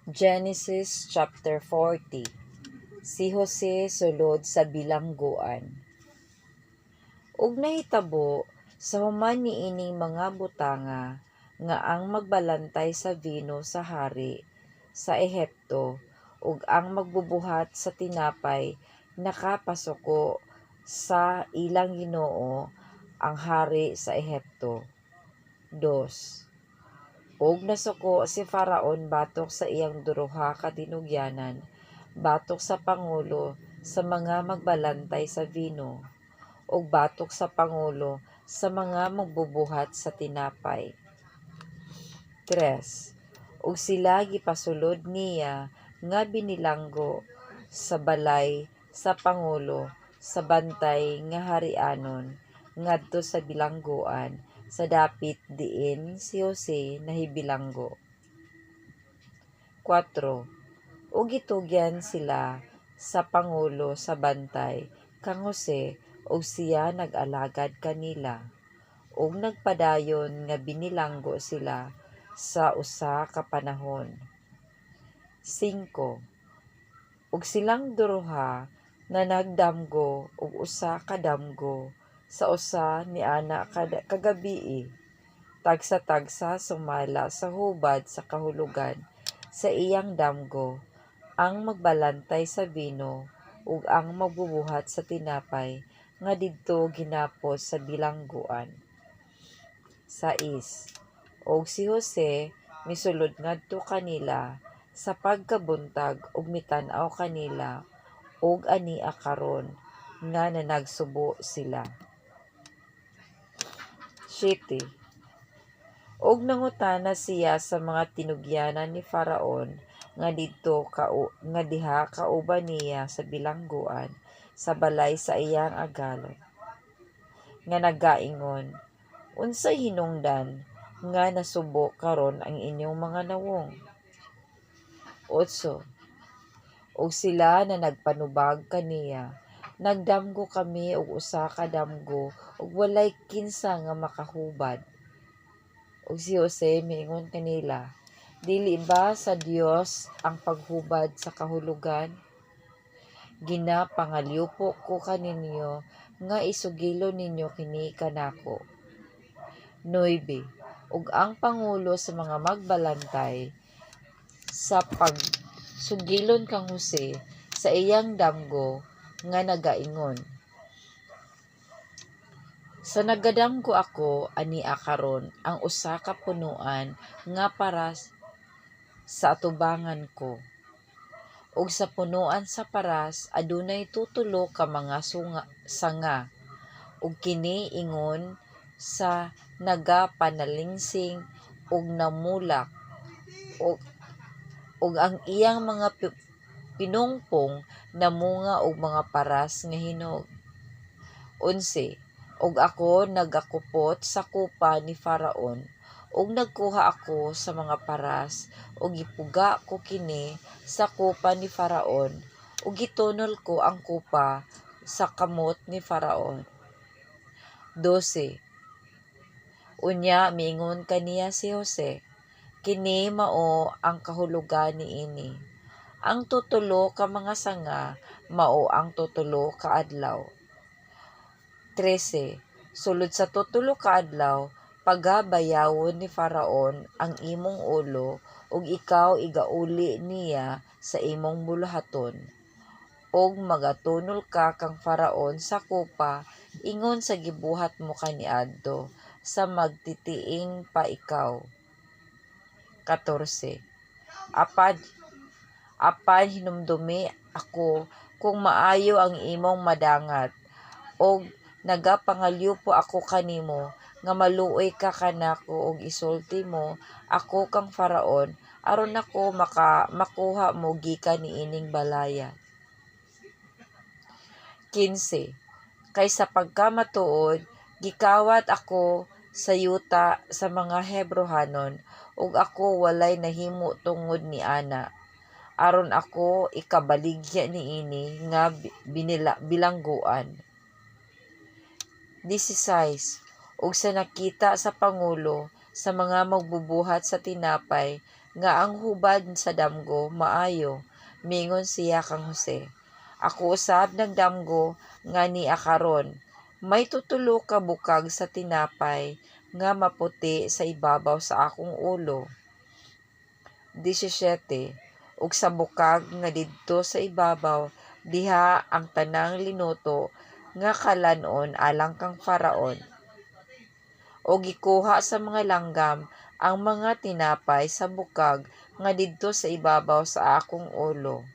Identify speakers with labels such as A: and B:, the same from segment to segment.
A: Genesis chapter 40. Si Jose sulod sa bilangguan. Ug nahitabo sa human niining mga butanga nga ang magbalantay sa vino sa hari sa Ehipto ug ang magbubuhat sa tinapay nakapasuko sa ilang Ginoo ang hari sa Ehipto. 2. Og nasuko si Faraon batok sa iyang duruha ka tinugyanan, batok sa pangulo sa mga magbalantay sa vino, ug batok sa pangulo sa mga magbubuhat sa tinapay. 3. Ug sila gipasulod niya nga binilanggo sa balay sa pangulo sa bantay nga harianon ngadto sa bilangguan sa dapit diin si Jose nahibilanggo. 4. Ug gitugyan sila sa pangulo sa bantay kang Jose ug siya nag-alagad kanila ug nagpadayon nga binilanggo sila sa usa ka panahon. 5. Ug silang duruha nga nagdamgo og usa ka damgo sa usa ni ana kagabii, tagsa-tagsa sumala sa hubad sa kahulugan sa iyang damgo, ang magbalantay sa vino ug ang magbubuhat sa tinapay nga didto ginapos sa bilangguan. 6. Og si Jose misulod ngadto kanila sa pagkabuntag ug mitan-aw kanila ug ania karon nga nanagsubo sila. 7. Og nangutana siya sa mga tinugyanan ni Faraon nga diha kauban niya sa bilangguan sa balay sa iyang agalon, nga nagaingon, unsay hinungdan nga nasubo karon ang inyong mga nawong? 8. Og sila na nagpanubag kaniya, nagdamgo kami og usa ka damgo ug walay kinsa nga makahubad. Ug si Jose miingon kanila, dili ba sa Dios ang paghubad sa kahulugan? Ginapangalyupo ko kaninyo nga isugilon ninyo kini kanako. 9. Ug ang pangulo sa mga magbalantay sa pagsugilon kang Jose sa iyang damgo nga nagaingon, sa nagadamgo ako ania karon ang usa ka punuan nga para sa atubangan ko. Ug sa punuan sa paras adunay tutulo ka mga sanga ug kini ingon sa nagapanalingsing ug namulak ug ang iyang mga pinungpong namunga og mga paras nga hinog. 11. Ug ako nagakupot sa kupa ni Faraon ug nagkuha ako sa mga paras ug gipuga ko kini sa kupa ni Faraon ug gitunol ko ang kupa sa kamot ni Faraon. 12. Unya miingon kaniya si Jose, kini mao ang kahulugan niini. Ang tutulo ka mga sanga mao ang tutulo ka adlaw. 13. Sulod sa tutulo ka adlaw, pagabayawon ni Faraon ang imong ulo ug ikaw igauli niya sa imong bulahaton. Og magatunol ka kang Faraon sa kupa ingon sa gibuhat mo kaniadto sa magtitiing pa ikaw. 14. Apan hinumdumi ako kung maayo ang imong madangat og nagapangalyupo ako kanimo nga maluoy ka kanako og isulti mo ako kang Faraon aron ako makuha mo gikan niining balaya. 15. Kay sa pagkamatuod gikawat ako sa yuta sa mga Hebrohanon ug ako walay nahimo tungod ni ana aron ako ikabaligya niini nga bilangguan. 16. Ug sa nakita sa pangulo sa mga magbubuhat sa tinapay nga ang hubad sa damgo maayo, mingon siya kang Jose. Ako usab nagdamgo nga ni akaron, may tutulo ka bukag sa tinapay nga maputi sa ibabaw sa akong ulo. 17. Ug sa bukag nga didto sa ibabaw, diha ang tanang linuto nga kalanon alang kang Faraon. O gikuha sa mga langgam ang mga tinapay sa bukag nga didto sa ibabaw sa akong ulo.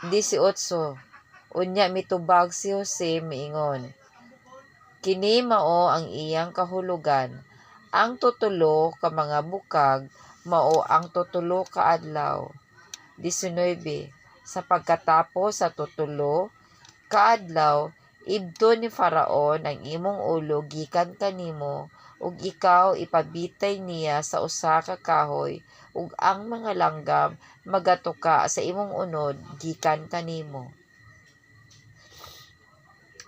A: 18. Unya mitubag si Jose miingon, kini mao ang iyang kahulugan. Ang tutulo ka mga bukag mao ang tutulo ka adlaw. 19. Sa pagkatapos sa tutulo ka adlaw, ibto ni Faraon ang imong ulo gikan kanimo, ug ikaw ipabitay niya sa usa ka kahoy, ug ang mga langgam magatuka sa imong unod gikan kanimo.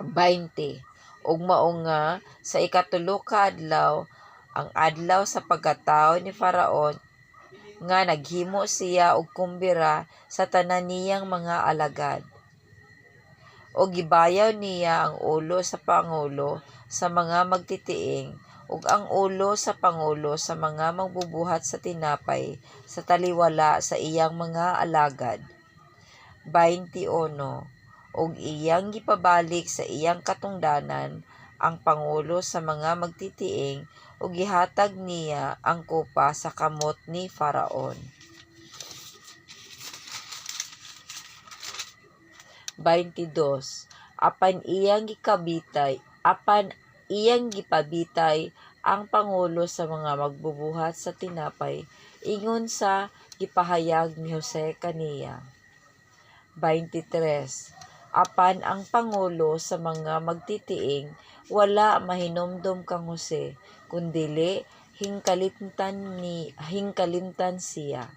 A: 20. Ug mao nga sa ikatulo ka adlaw, ang adlaw sa pagkatawo ni Faraon, nga naghimo siya og kumbira sa tanan niyang mga alagad. O gibayaw niya ang ulo sa pangulo sa mga magtitiing, ug ang ulo sa pangulo sa mga magbubuhat sa tinapay sa taliwala sa iyang mga alagad. 21. Ug iyang gipabalik sa iyang katungdanan ang pangulo sa mga magtitiing, ug gihatag niya ang kopa sa kamot ni Faraon. 22. Apan iyang gipabitay ang pangulo sa mga magbubuhat sa tinapay, ingon sa gipahayag ni Jose kaniya. 23. Apan ang pangulo sa mga magtitiing wala mahinumdom kang Jose, kundili hingkalimtan siya.